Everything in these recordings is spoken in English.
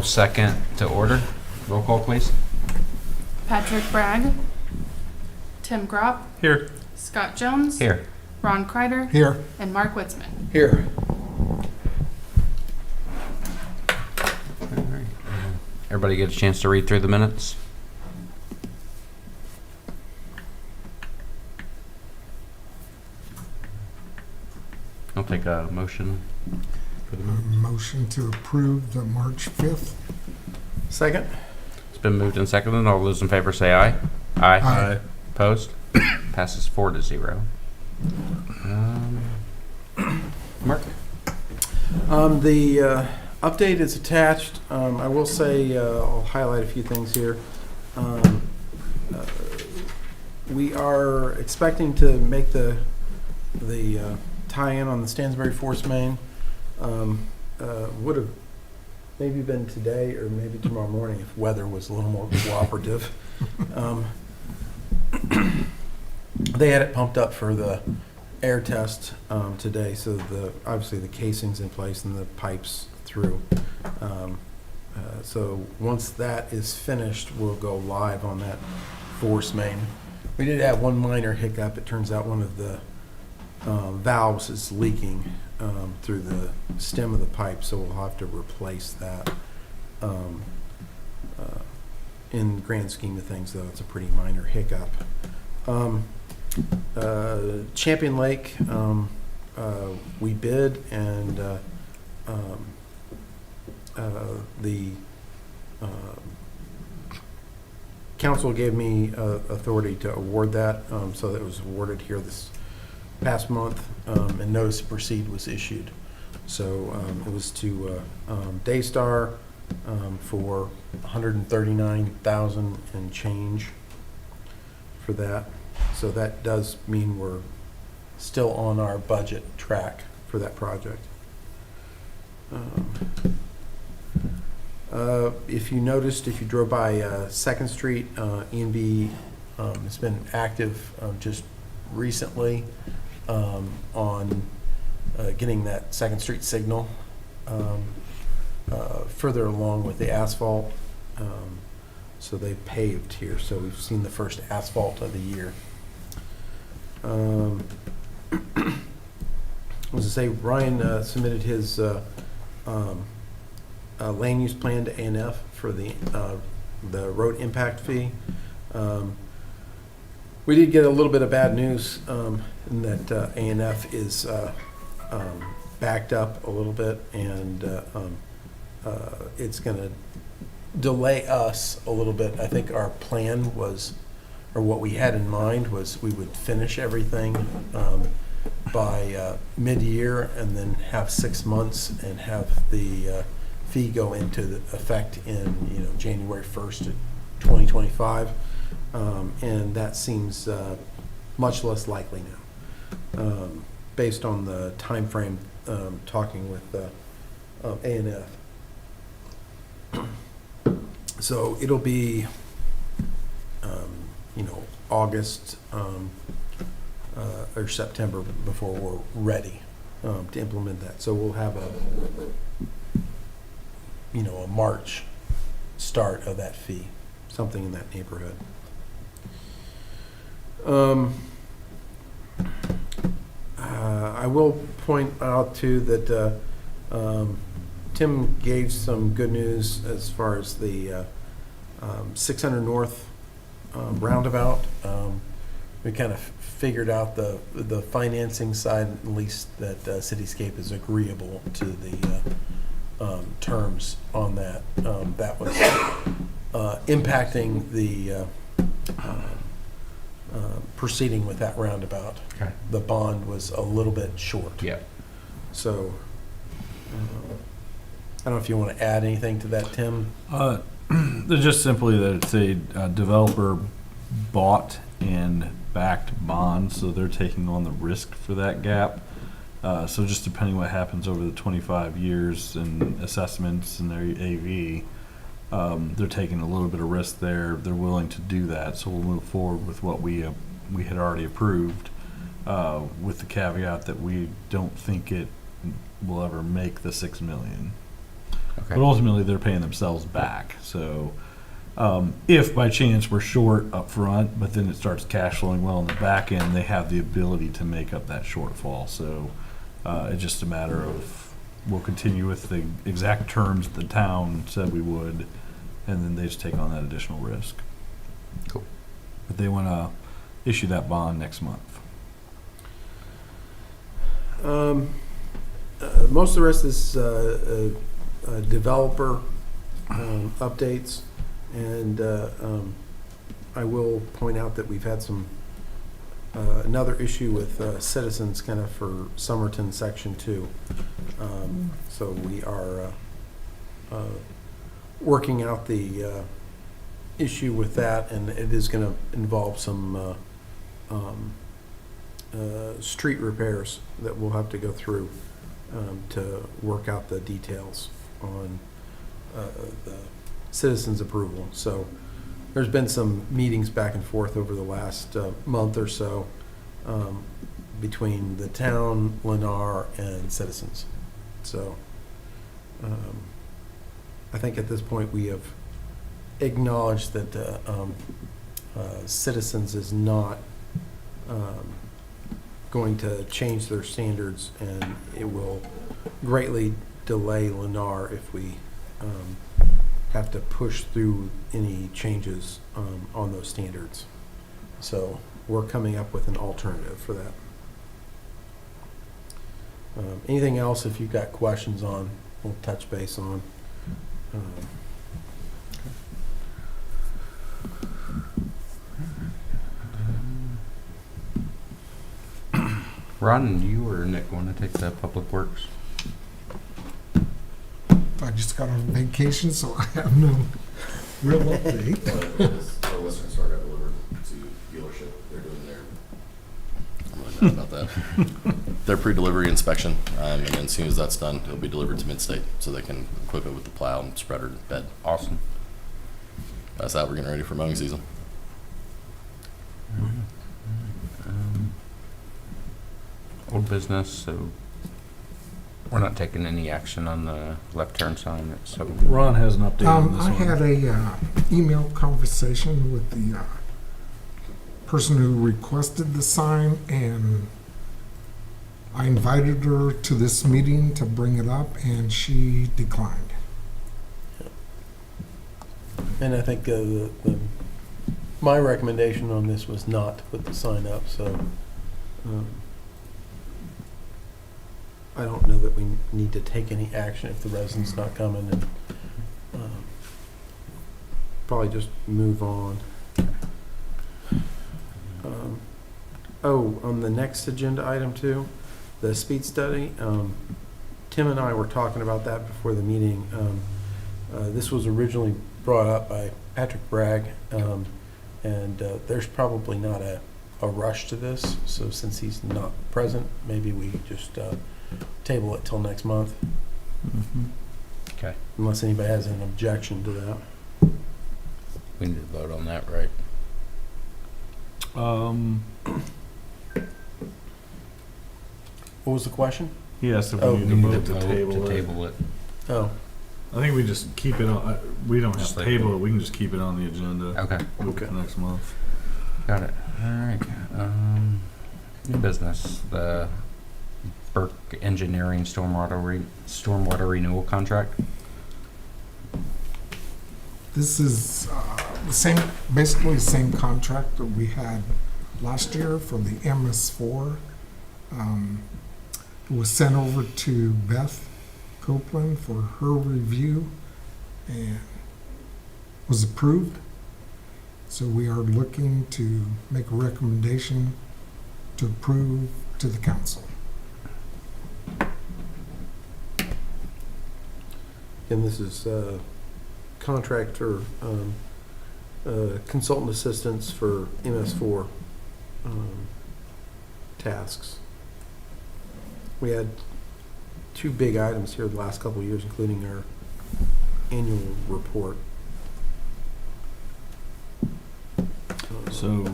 Second to order. Roll call, please. Patrick Bragg. Tim Gropp. Here. Scott Jones. Here. Ron Kreider. Here. And Mark Witzman. Here. All right. Everybody get a chance to read through the minutes? I'll take a motion for the minutes. Motion to approve the March 5th. Second. It's been moved and seconded. All those in favor say aye. Aye. Aye. Opposed? Passes 4-0. Mark? The update is attached. I will say, I'll highlight a few things here. We are expecting to make the tie-in on the Stansbury Force Main. Would have maybe been today or maybe tomorrow morning if weather was a little more cooperative. They had it pumped up for the air test today, so obviously the casing's in place and the pipes through. So once that is finished, we'll go live on that force main. We did have one minor hiccup. It turns out one of the valves is leaking through the stem of the pipe, so we'll have to replace that. In the grand scheme of things, though, it's a pretty minor hiccup. Champion Lake, we bid, and the council gave me authority to award that, so that it was awarded here this past month, and notice to proceed was issued. So it was to Daystar for $139,000 and change for that. So that does mean we're still on our budget track for that project. If you noticed, if you drove by 2nd Street, E&B has been active just recently on getting that 2nd Street signal further along with the asphalt. So they paved here, so we've seen the first asphalt of the year. I was to say, Ryan submitted his land use plan to A&F for the road impact fee. We did get a little bit of bad news in that A&F is backed up a little bit, and it's going to delay us a little bit. I think our plan was, or what we had in mind was, we would finish everything by mid-year and then have 6 months and have the fee go into effect in January 1st of 2025, and that seems much less likely now, based on the time frame talking with A&F. So it'll be August or September before we're ready to implement that. So we'll have a March start of that fee, something in that neighborhood. I will point out too that Tim gave some good news as far as the 600 North roundabout. We kind of figured out the financing side, at least that Cityscape is agreeable to the terms on that. That was impacting the proceeding with that roundabout. Okay. The bond was a little bit short. Yeah. So I don't know if you want to add anything to that, Tim. Just simply that it's a developer bought and backed bond, so they're taking on the risk for that gap. So just depending what happens over the 25 years and assessments and their AV, they're taking a little bit of risk there. They're willing to do that, so we'll move forward with what we had already approved, with the caveat that we don't think it will ever make the $6 million. Okay. But ultimately, they're paying themselves back. So if by chance we're short up front, but then it starts cash flowing well in the back end, they have the ability to make up that shortfall. So it's just a matter of we'll continue with the exact terms the town said we would, and then they just take on that additional risk. Cool. But they want to issue that bond next month. Most of the rest is developer updates, and I will point out that we've had another issue with citizens kind of for Somerton Section 2. So we are working out the issue with that, and it is going to involve some street repairs that we'll have to go through to work out the details on the citizens' approval. So there's been some meetings back and forth over the last month or so between the town, Lennar, and citizens. So I think at this point we have acknowledged that citizens is not going to change their standards, and it will greatly delay Lennar if we have to push through any changes on those standards. So we're coming up with an alternative for that. Anything else, if you've got questions on, we'll touch base on. Ron, you or Nick want to take the Public Works? I just got on vacation, so I have no real update. The Western Star got delivered to dealership. They're doing their, I'm really mad about that. Their pre-delivery inspection, and then as soon as that's done, it'll be delivered to Mid-State so they can equip it with the plow and spreader and bed. Awesome. That's that. We're getting ready for mowing season. Old business, so we're not taking any action on the left turn sign. So Ron has an update on this I one. had a email conversation with the person who requested the sign, and I invited her to this meeting to bring it up, and she declined. And I think my recommendation on this was not to put the sign up, so I don't know that we need to take any action if the resident's not coming, and probably just move on. On the next agenda item too, the speed study. Tim and I were talking about that before the meeting. This was originally brought up by Patrick Bragg, and there's probably not a rush to this. So since he's not present, maybe we just table it till next month, okay, unless anybody has an objection to that. we need to vote on that, right? What was the question? He asked if Oh, we We need need to vote to table it. it. Oh, I think we just keep it on, we don't have Just to like table we- it, we can just keep it on the agenda. Okay, Move it to next month. got it. All right. New business, the Burke Engineering stormwater renewal contract. This is the same, basically the same contract that we had last year for the MS4. It was sent over to Beth Copeland for her review and was approved. So we are looking to make a recommendation to approve to the council. and this is contract for consultant assistance for MS4 tasks. We had two big items here the last couple of years, including our annual report. So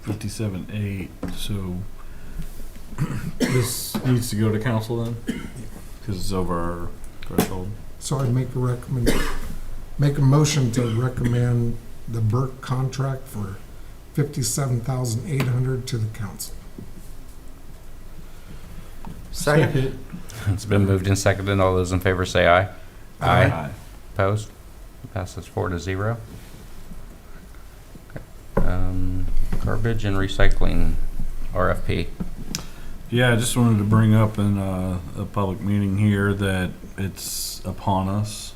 57.8, so this needs to go to council then? Because it's over our threshold. So I'd make a motion to recommend the Burke contract for $57,800 to the council. Second? It's been moved and seconded. All those in favor say aye. Aye. Opposed? Passes 4-0. Garbage and recycling RFP. Yeah, I just wanted to bring up in a public meeting here that it's upon us.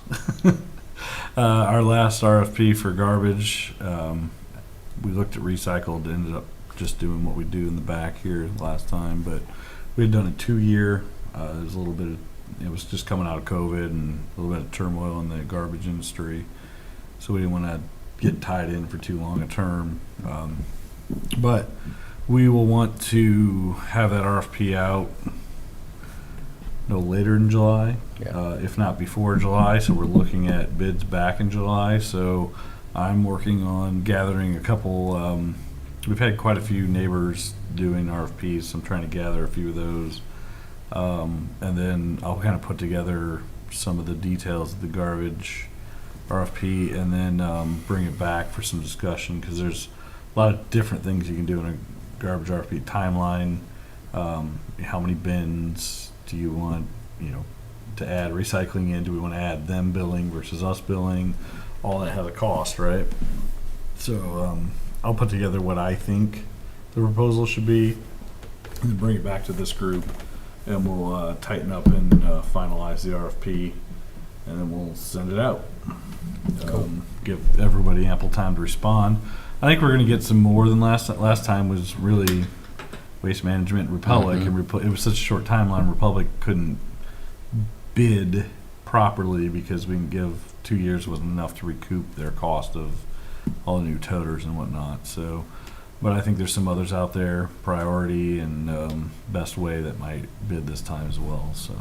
Our last RFP for garbage, we looked at recycled, ended up just doing what we do in the back here last time, but we had done a 2-year. It was a little bit, it was just coming out of COVID and a little bit of turmoil in the garbage industry, so we didn't want to get tied in for too long a term. But we will want to have that RFP out no later in July, if not before July. So we're looking at bids back in July. So I'm working on gathering a couple. We've had quite a few neighbors doing RFPs, so I'm trying to gather a few of those. And then I'll kind of put together some of the details of the garbage RFP and then bring it back for some discussion, because there's a lot of different things you can do in a garbage RFP. Timeline, how many bins do you want, to add recycling in? Do we want to add them billing versus us billing? All that has a cost, right? So I'll put together what I think the proposal should be and then bring it back to this group, and we'll tighten up and finalize the RFP, and then we'll send it out. Give everybody ample time to respond. I think we're going to get some more than last time was really Waste Management and Republic, and it was such a short timeline. Republic couldn't bid properly because we can give 2 years wasn't enough to recoup their cost of all the new toters and whatnot. So, but I think there's some others out there, Priority and Best Way, that might bid this time as well. So,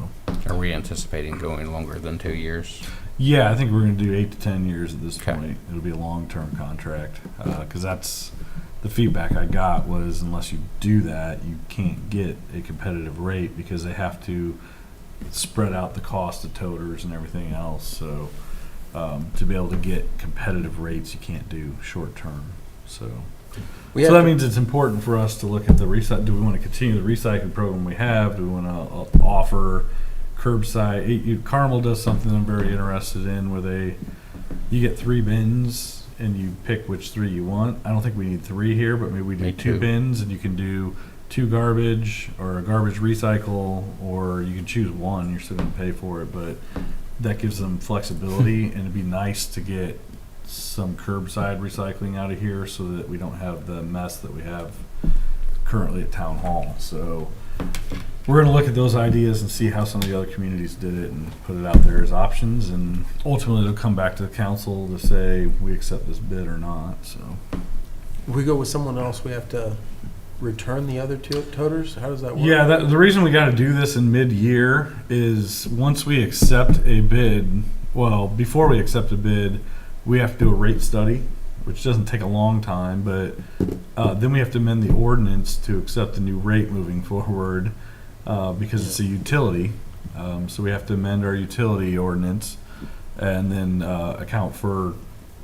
Are we anticipating going longer than 2 years? yeah, I think we're going to do 8 to 10 years at this Okay. point. It'll be a long-term contract, because that's the feedback I got was, unless you do that, you can't get a competitive rate because they have to spread out the cost of toters and everything else. So to be able to get competitive rates, you can't do short-term. So that means it's important for us to look at the recycle. Do we want to continue the recycling program we have? Do we want to offer curbside? Carmel does something I'm very interested in, where you get 3 bins and you pick which 3 you want. I don't think we need 3 here, but maybe we do Me 2 too. bins, and you can do 2 garbage or a garbage recycle, or you can choose 1. You're still going to pay for it, but that gives them flexibility, and it'd be nice to get some curbside recycling out of here so that we don't have the mess that we have currently at Town Hall. So we're going to look at those ideas and see how some of the other communities did it and put it out there as options, and ultimately it'll come back to the council to say we accept this bid or not. So If we go with someone else, we have to return the other 2 toters? How does that work? yeah, the reason we got to do this in mid-year is once we accept a bid, well, before we accept a bid, we have to do a rate study, which doesn't take a long time, but then we have to amend the ordinance to accept the new rate moving forward, because it's a utility. So we have to amend our utility ordinance and then account for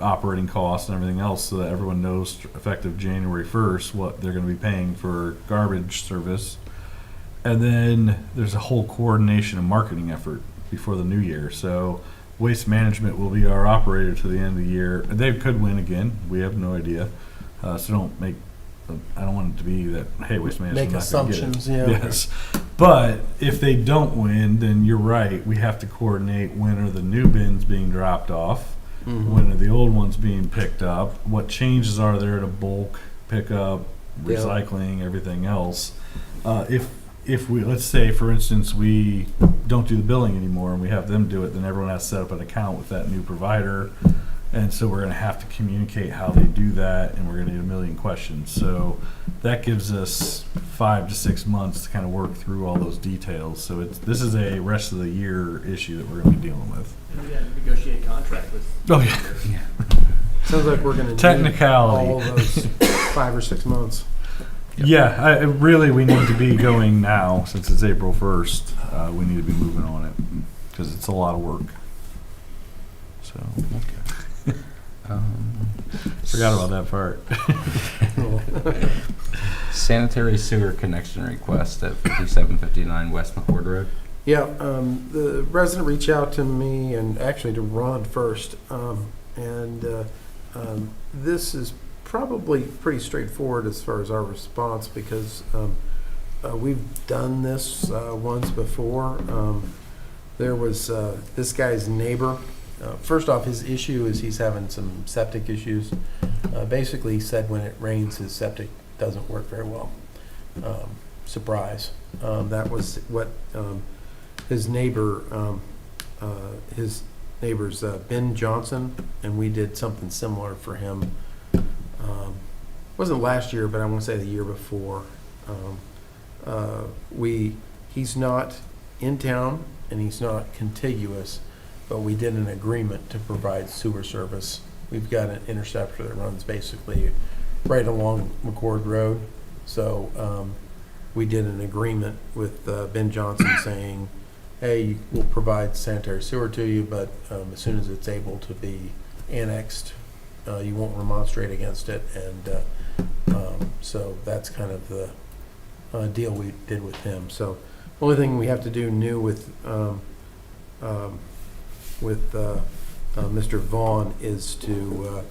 operating costs and everything else so that everyone knows effective January 1st what they're going to be paying for garbage service. And then there's a whole coordination and marketing effort before the new year. So Waste Management will be our operator to the end of the year. They could win again. We have no idea. So I don't want it to be that, hey, Waste Management Make not gonna get it. assumptions, yeah. Yes. But if they don't win, then you're right. We have to coordinate when are the new bins being dropped off, when are the old ones being picked up, what changes are there to bulk pickup, Yeah. recycling, everything else. If we, let's say, for instance, we don't do the billing anymore and we have them do it, then everyone has to set up an account with that new provider. And so we're going to have to communicate how they do that, and we're going to need a million questions. So that gives us 5 to 6 months to kind of work through all those details. So this is a rest of the year issue that we're going to be dealing with. And we got to negotiate a contract with. Oh, yeah. Sounds like we're going to need Technicality. all those 5 or 6 months. Yeah, really, we need to be going now since it's April 1st. We need to be moving on it because it's a lot of work. So Okay. forgot about that part. Sanitary sewer connection request at 5759 West McCord Road. Yeah, the resident reached out to me and actually to Ron first. This is probably pretty straightforward as far as our response because we've done this once before. There was this guy's neighbor. First off, his issue is he's having some septic issues. Basically, he said when it rains, his septic doesn't work very well. Surprise. That was what his neighbor's Ben Johnson, and we did something similar for him. Wasn't last year, but I want to say the year before. He's not in town and he's not contiguous, but we did an agreement to provide sewer service. We've got an interceptor that runs basically right along McCord Road. So we did an agreement with Ben Johnson saying, hey, we'll provide sanitary sewer to you, but as soon as it's able to be annexed, you won't remonstrate against it. And so that's kind of the deal we did with him. So the only thing we have to do new with Mr. Vaughn is to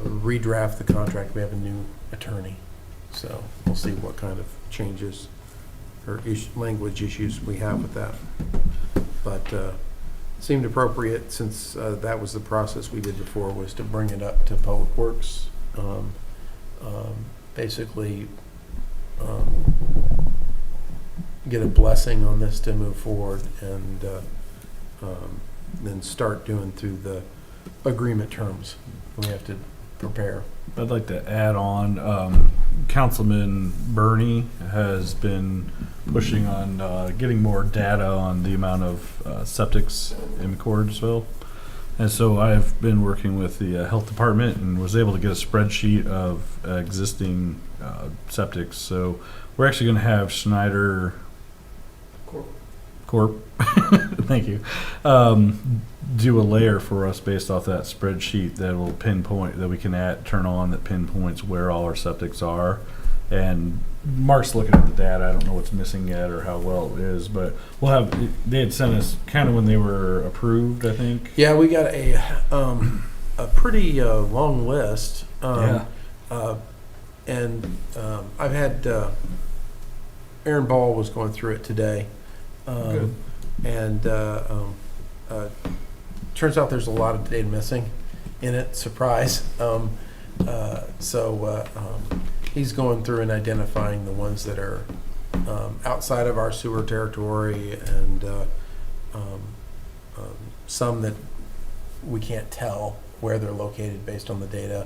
redraft the contract. We have a new attorney, so we'll see what kind of changes or language issues we have with that. But seemed appropriate since that was the process we did before, was to bring it up to Public Works. Basically get a blessing on this to move forward, and then start doing through the agreement terms we have to prepare. I'd like to add on, Councilman Bernie has been pushing on getting more data on the amount of septics in McCordsville. And so I've been working with the health department and was able to get a spreadsheet of existing septics. So we're actually going to have Schneider Corp. Thank you. Do a layer for us based off that spreadsheet that will pinpoint, that we can turn on, that pinpoints where all our septics are. And Mark's looking at the data. I don't know what's missing yet or how well it is, but we'll have. They had sent us kind of when they were approved, I think. Yeah, we got a pretty long list. Yeah. I've had Aaron Ball was going through it today. Good. And turns out there's a lot of data missing in it. Surprise. He's going through and identifying the ones that are outside of our sewer territory, and some that we can't tell where they're located based on the data.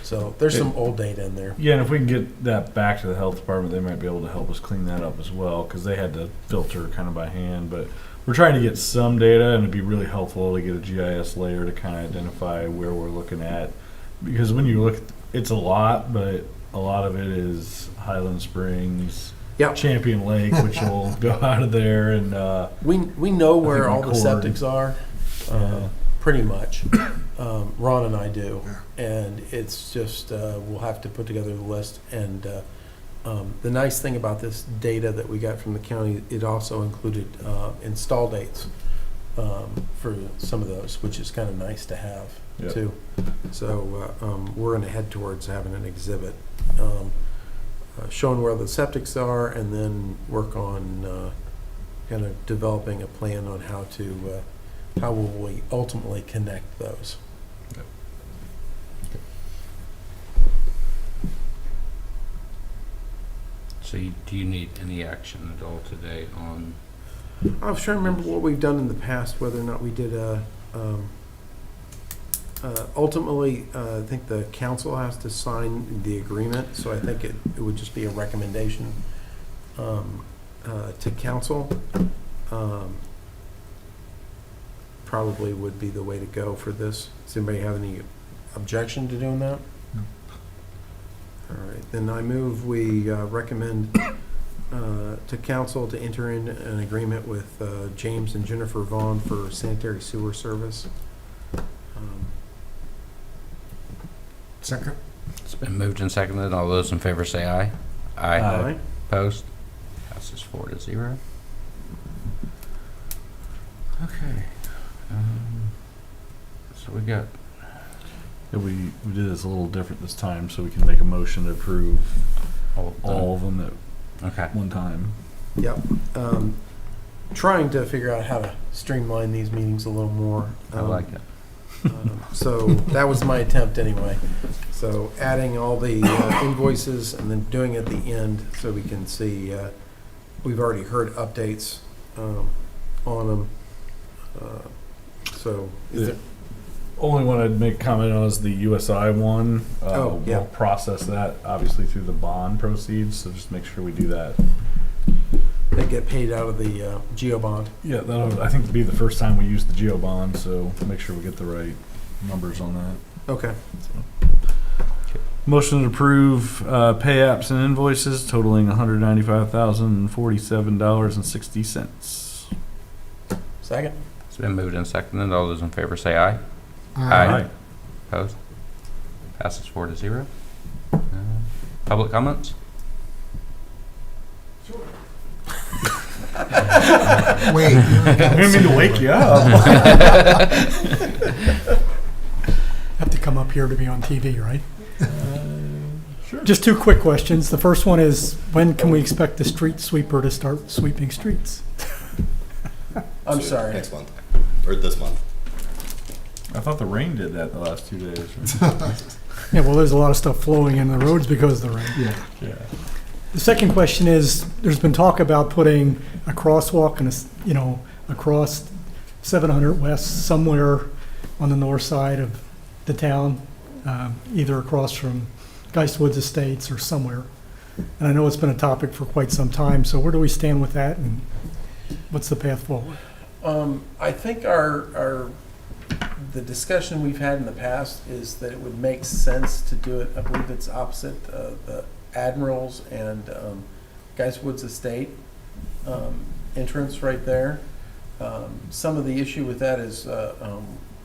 So there's some old data in there. Yeah, and if we can get that back to the health department, they might be able to help us clean that up as well, because they had to filter kind of by hand. But we're trying to get some data, and it'd be really helpful to get a GIS layer to kind of identify where we're looking at. Because when you look, it's a lot, but a lot of it is Highland Springs, Yep. Champion Lake, which will go out of there, and We know where all the McCord. septics are, pretty much. Ron and I do, and it's just we'll have to put together the list. And the nice thing about this data that we got from the county, it also included install dates for some of those, which is kind of nice to have Yep. too. So we're going to head towards having an exhibit showing where the septics are, and then work on kind of developing a plan on how will we ultimately connect those. So do you need any action at all today on? I was trying to remember what we've done in the past, whether or not we did ultimately, I think the council has to sign the agreement, so I think it would just be a recommendation to council. Probably would be the way to go for this. Does anybody have any objection to doing that? No. All right, then I move we recommend to council to enter in an agreement with James and Jennifer Vaughn for sanitary sewer service. Second. It's been moved and seconded. All those in favor say aye. Aye. Opposed? Passes 4-0. Okay. So we got, Yeah, we did this a little different this time, so we can make a motion to approve all of them okay. at one time. Yep. Trying to figure out how to streamline these meetings a little more. I like it. So that was my attempt anyway. So adding all the invoices and then doing it at the end so we can see, we've already heard updates on them. So is it, Only one I'd make comment on is the USI one. Oh, yeah. We'll process that obviously through the bond proceeds, so just make sure we do that. they get paid out of the GEO bond? Yeah, that'll, I think, be the first time we use the GEO bond, so make sure we get the right numbers on that. Okay. Motion to approve pay apps and invoices totaling $195,047.60. Second? It's been moved and seconded. All those in favor say aye. Opposed? Passes 4-0. Public comments? Wait. I didn't mean to wake you up. Have to come up here to be on TV, right? Just two quick questions. The first one is, when can we expect the street sweeper to start sweeping streets? I'm So sorry. Next month, or this month. I thought the rain did that the last 2 days. Yeah, well, there's a lot of stuff flowing in the roads because of the rain. Yeah. Yeah. The second question is, there's been talk about putting a crosswalk and across 700 West somewhere on the north side of the town, either across from Geist Woods Estates or somewhere. And I know it's been a topic for quite some time, so where do we stand with that and what's the path forward? I think the discussion we've had in the past is that it would make sense to do it, I believe it's opposite the Admirals and Geist Woods Estate entrance right there. Some of the issue with that is I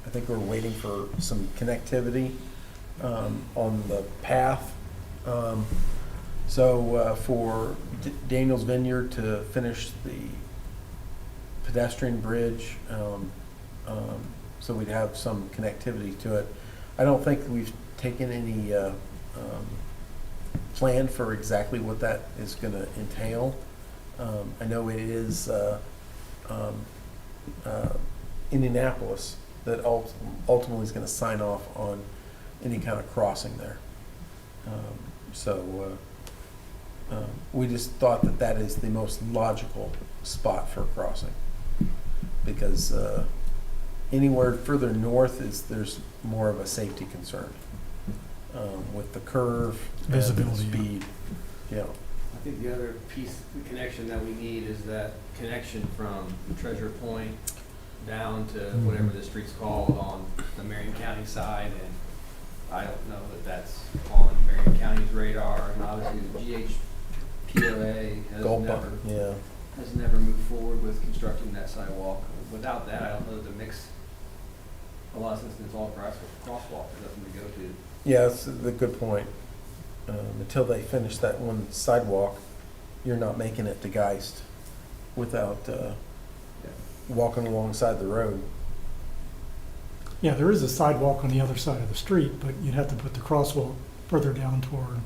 think we're waiting for some connectivity on the path. So for Daniel's Vineyard to finish the pedestrian bridge, so we'd have some connectivity to it. I don't think we've taken any plan for exactly what that is going to entail. I know it is Indianapolis that ultimately is going to sign off on any kind of crossing there. So we just thought that that is the most logical spot for crossing, because anywhere further north there's more of a safety concern with the curve and the Visibility, yeah. speed. Yeah. I think the other piece, the connection that we need is that connection from Treasure Point down to whatever the street's called on the Marion County side, and I don't know that that's on Marion County's radar, and obviously the GHPOA has never moved forward with constructing that sidewalk. Without that, I don't know that the mix, a lot of sense, it's all crosswalk, there's nothing to go to. Yeah, that's a good point. Until they finish that one sidewalk, you're not making it to Geist without walking alongside the road. Yeah, there is a sidewalk on the other side of the street, but you'd have to put the crosswalk further down toward,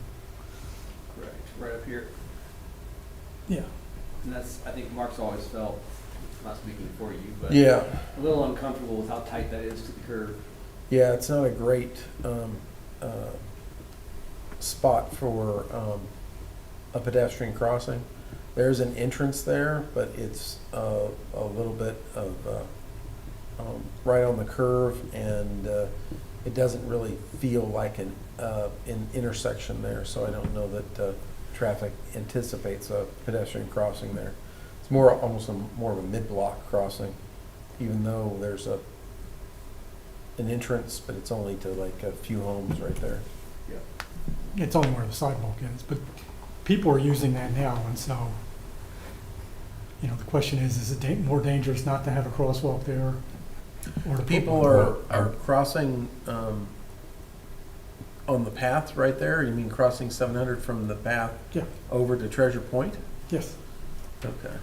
Correct, right up here. yeah. And that's, I think Mark's always felt, not speaking for you, but Yeah, a little uncomfortable with how tight that is to the curb. yeah, it's not a great spot for a pedestrian crossing. There's an entrance there, but it's a little bit of right on the curve, and it doesn't really feel like an intersection there, so I don't know that traffic anticipates a pedestrian crossing there. It's almost more of a mid-block crossing, even though there's an entrance, but it's only to like a few homes right there. It's only where the sidewalk is, but people are using that now, and so, the question is it more dangerous not to have a crosswalk there? Or to put People one? are crossing on the path right there? You mean crossing 700 from the path Yeah. over to Treasure Point? Yes. Okay.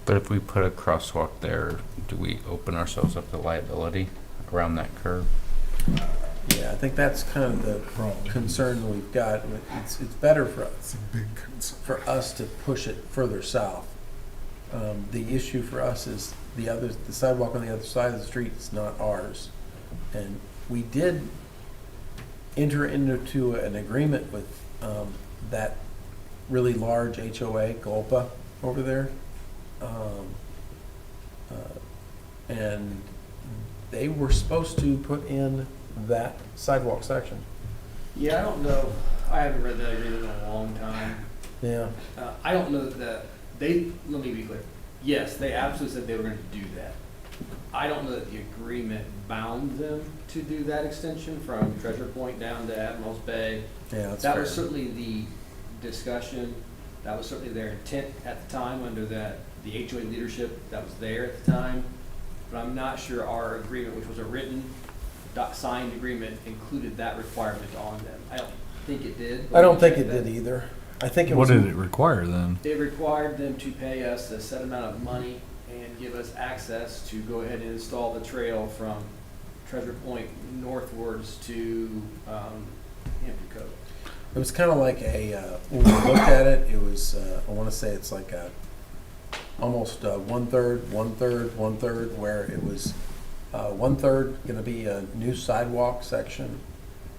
But if we put a crosswalk there, do we open ourselves up to liability around that curve? Yeah, I think that's kind of the concern we've got. It's better for It's a big concern. for us to push it further south. The issue for us is the sidewalk on the other side of the street is not ours. And we did enter into an agreement with that really large HOA, Gulpa, over there. And they were supposed to put in that sidewalk section. Yeah, I don't know, I haven't read that agreement in a long time. Yeah. I don't know that let me be clear. Yes, they absolutely said they were gonna do that. I don't know that the agreement bound them to do that extension from Treasure Point down to Admiral's Bay. Yeah, that's That fair. was certainly the discussion, that was certainly their intent at the time under the HOA leadership that was there at the time. But I'm not sure our agreement, which was a written, signed agreement, included that requirement on them. I don't think it did. I don't think it did either. I think it What was. did it require then? It required them to pay us a set amount of money and give us access to go ahead and install the trail from Treasure Point northwards to Hampton Cove. It was kind of like when we looked at it, it was, I want to say it's like almost one-third, where it was one-third going to be a new sidewalk section,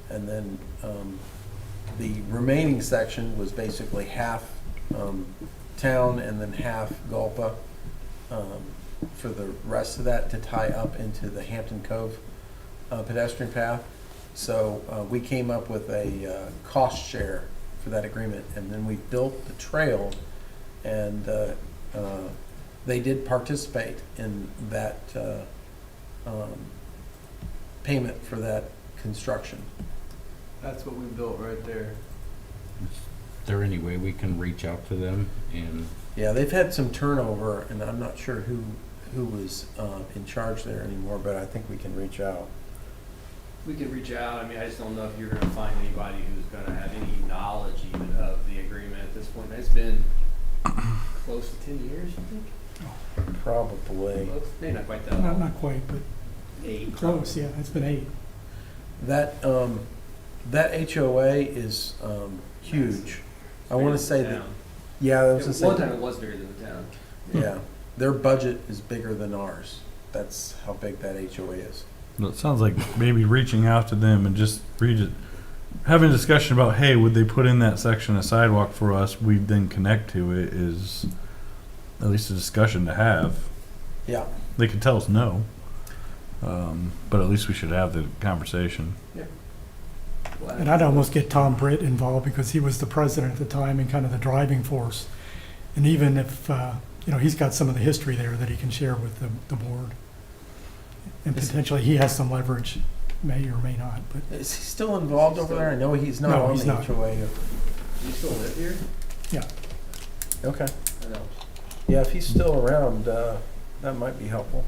and then the remaining section was basically half town and then half Gulpa for the rest of that to tie up into the Hampton Cove pedestrian path. So we came up with a cost share for that agreement, and then we built the trail, and they did participate in that payment for that construction. That's what we built right there. Is there any way we can reach out to them and Yeah, they've had some turnover, and I'm not sure who was in charge there anymore, but I think we can reach out. We could reach out, I mean, I just don't know if you're gonna find anybody who's gonna have any knowledge even of the agreement at this point. It's been close to 10 years, I think? Probably. Close? Maybe not quite that long. Not quite, but 8. close, yeah, it's been 8. That that HOA is huge. I want to say that. Yeah, I was At gonna one say. time it was bigger than the town. Yeah, their budget is bigger than ours. That's how big that HOA is. Well, it sounds like maybe reaching out to them and just having a discussion about, hey, would they put in that section of sidewalk for us? We then connect to it is at least a discussion to have. Yeah. They could tell us no, but at least we should have the conversation. And I'd almost get Tom Britt involved because he was the president at the time and kind of the driving force. And even if, he's got some of the history there that he can share with the board. And potentially he has some leverage, may or may not, but Is he still involved over there? I know he's not No, on he's the not. HOA. Do you still live here? Okay. I know. Yeah, if he's still around, that might be helpful.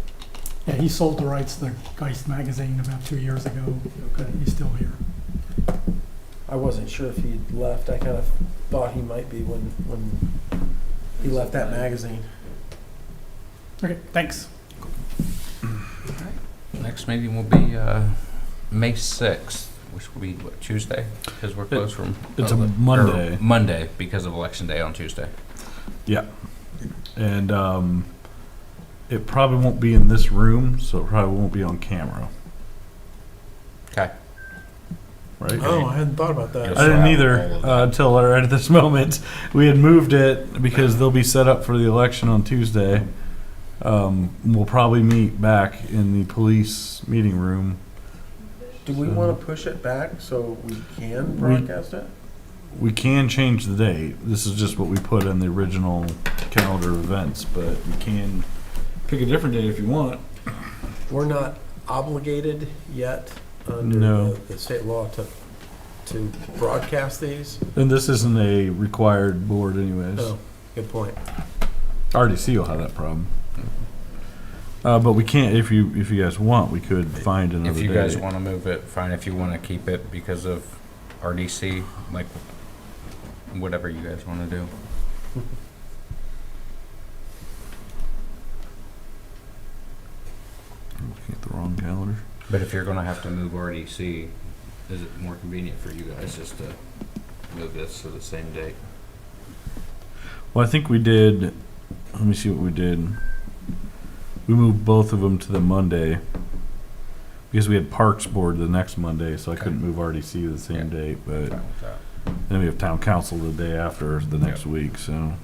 yeah, he sold the rights to the Geist magazine about 2 years ago. But he's still here. I wasn't sure if he'd left. I kind of thought he might be when he left that magazine. Okay, thanks. next meeting will be May 6th, which will be what, Tuesday? Because we're closed from. It's a or Monday. Monday because of Election Day on Tuesday. Yeah. And it probably won't be in this room, so it probably won't be on camera, Okay. right? Oh, I hadn't thought about Yes. that. I didn't All either of that. until right at this moment. We had moved it because they'll be set up for the election on Tuesday. We'll probably meet back in the police meeting room. Do we want to push it back so we can broadcast it? We can change the date. This is just what we put in the original calendar of events, but you can pick a different date if you want. We're not obligated yet under No. the state law to broadcast these. And this isn't a required board anyways. Oh, good point. RDC will have that problem. But we can't, if you guys want, we could find another If day. you guys want to move it, fine. If you want to keep it because of RDC, like, whatever you guys want to do. I'm looking at the wrong calendar. But if you're going to have to move RDC, is it more convenient for you guys just to move this to the same date? Well, I think we did, let me see what we did. We moved both of them to the Monday because we had Parks Board the next Monday, so I Okay. couldn't move RDC the same Yeah. date, but Fine with that. then we have Town Council the day after the next week, so.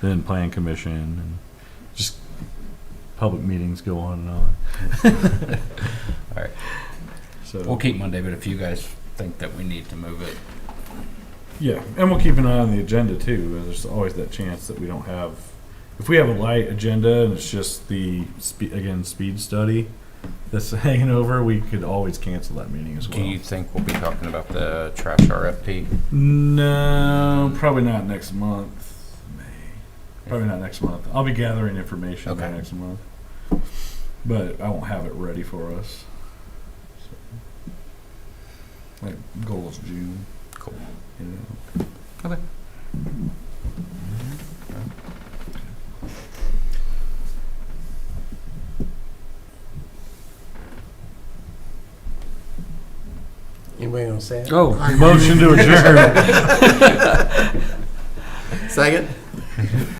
Then Plan Commission and just public meetings go on and on. All right. So. We'll keep Monday, but if you guys think that we need to move it, Yeah, and we'll keep an eye on the agenda too. There's always that chance that we don't have, if we have a light agenda and it's just the, speed study that's hanging over, we could always cancel that meeting as well. do you think we'll be talking about the trash RFP? No, probably not next month. May. Probably not next month. I'll be gathering information by Okay. next month. But I won't have it ready for us. So, like, goal is June. Cool. You know. Okay. Anybody want to say it? Oh, motion to adjourn. Second?